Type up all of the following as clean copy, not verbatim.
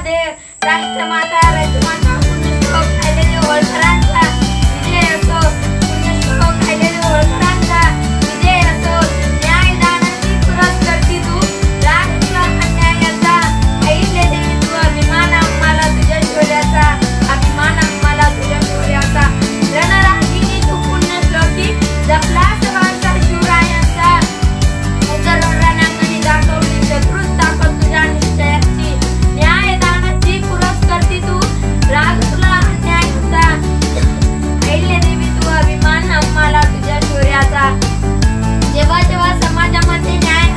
महादेव राष्ट्रमाता राजमाता पुण्यश्लोक अहिल्यादेवी होळकरांचा विजय असो, पुण्यश्लोक अहिल्यादेवी होळकरांचा विजय असो। न्यायदानाची तुरस करती तू, राग तुला अन्यायाचा, अहिल्यादेवी तू अभिमान आम्हाला तुझ्या शौर्याचा, अभिमान आम्हाला तुझ्या शौर्याचा। रणरागिणी तू पुण्यश्लोकी, जपला सर्वांचा शिवरायांचा, उतरून रणांगणी दाखवली शत्रूस ताकद तुझ्या निश्चयाची। न्यायदानाची पुरस करती तू, राग तुला अन्यायाचा, अहिल्यादेवी तू अभिमान आम्हाला तुझ्या शौर्याचा। जेव्हा जेव्हा समाजामध्ये न्याय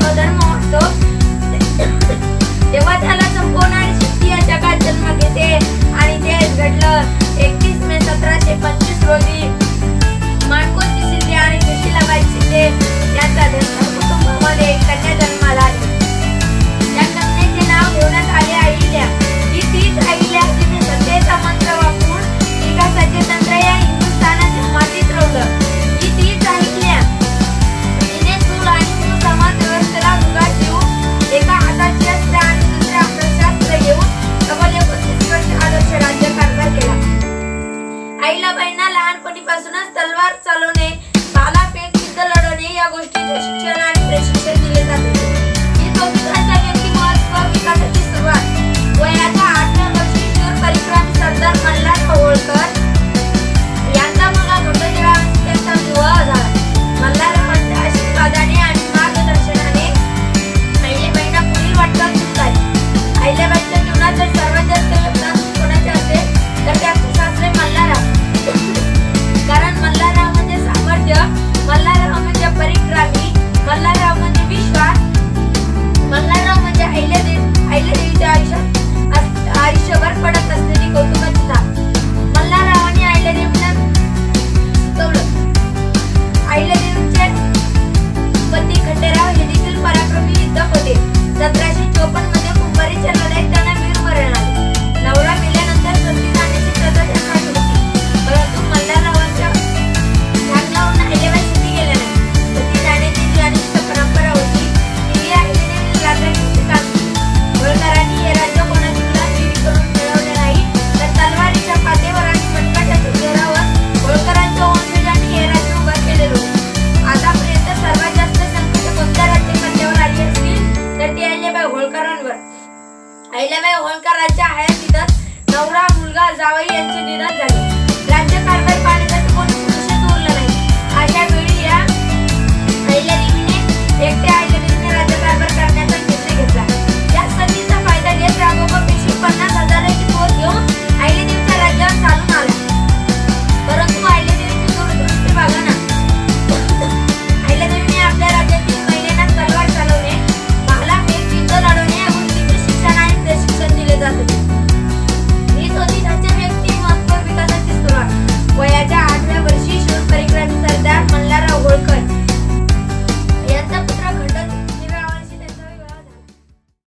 अधर्म होतो तेव्हा त्याला संपवणारी शक्ती या जगात जन्म घेते आणि तेच घडलं। 31 मे 1725 रोजी माणकोची शिंदे आणि सुशीलाबाई शिंदे यांच्या धनगर कुटुंबामध्ये एक कन्या जन्माला आली। या कन्येचे नाव ठेवण्यात आले अहिल्या। ही तीच अहिल्या जिने सत्तेचा मंत्र वापरून विकासाचे तंत्र या हिंदुस्थानाच्या मातीत रोवलं। ही तीच अहिल्या जिने चूल आणि सुसमाज व्यवस्थेला जुगाड देऊन एका हातात शस्त्र आणि दुसऱ्या हातात शस्त्र घेऊन तब्बल 29 वर्ष आदर्श राज्यकारभार केला। अहिल्याबाईंना लहानपणीपासूनच तलवार चालवणे, भालाफेक, युद्ध लढवणे या गोष्टींचे शिक्षण आणि प्रशिक्षण दिले जात होते। ही दोघींच्या व्यक्तिमत्व विकासाची सुरुवात वयाच्या 8व्या वर्षी शूर परिक्रामी सरदार मल्हारराव होळकर यांचा मुलगा गंगाधरराव यांचा विवाह झाला। मल्हाररावांच्या आशीर्वादाने आणि मार्गदर्शनाने अहिल्याबाईंना पुढील वाटचाल सुरू झाली। अहिल्याबाईंच्या जीवनात जर सर्वात जास्त योगदान कोणाचे असेल तर त्याचे सासरे मल्हारराव, कारण मल्हारराव म्हणजे सामर्थ्य, मल्हारराव म्हणजे परिक्रामी, मल्हारराव म्हणजे विश्वास, मल्हारराव म्हणजे अहिल्यादेवीच्या आयुष्यभर पडत असलेली कौतुकाची थाप। मल्हाररावांनी अहिल्यादेवींना शिकवलं। अहिल्यादेवींचे पती खंडेराव हे देखील पराक्रमी युद्धक होते। 1754 मध्ये कुंभारीच्या लढाईत त्यांना वीरमरण आले। नवरा मेल्यानंतर सती जाण्याची प्रथा त्यांना होती, परंतु मल्हाररावांच्या सांगण्यावरून अहिल्याबाई सती गेल्या नाही। सती जाण्याची जी अनिष्ट परंपरा होती ती अहिल्यादेवीने राज्याची काम केली। होळकरांनी हे राज्य कोणाची गुलामगिरी करून मिळवले नाही, तर तलवारीच्या पाठीवर आणि मनकाट्याच्या जोरावर होळकरांच्या वंशजांनी हे राज्य उभा केलेले होते। आतापर्यंत सर्वात जास्त संकट कोणत्या राज्यकर्त्यावर आली असतील तर ती अहिल्याबाई होळकरांवर। अहिल्याबाई होळकरांच्या हयातीतच नवरा, मुलगा, जावई यांचे निधन झाले।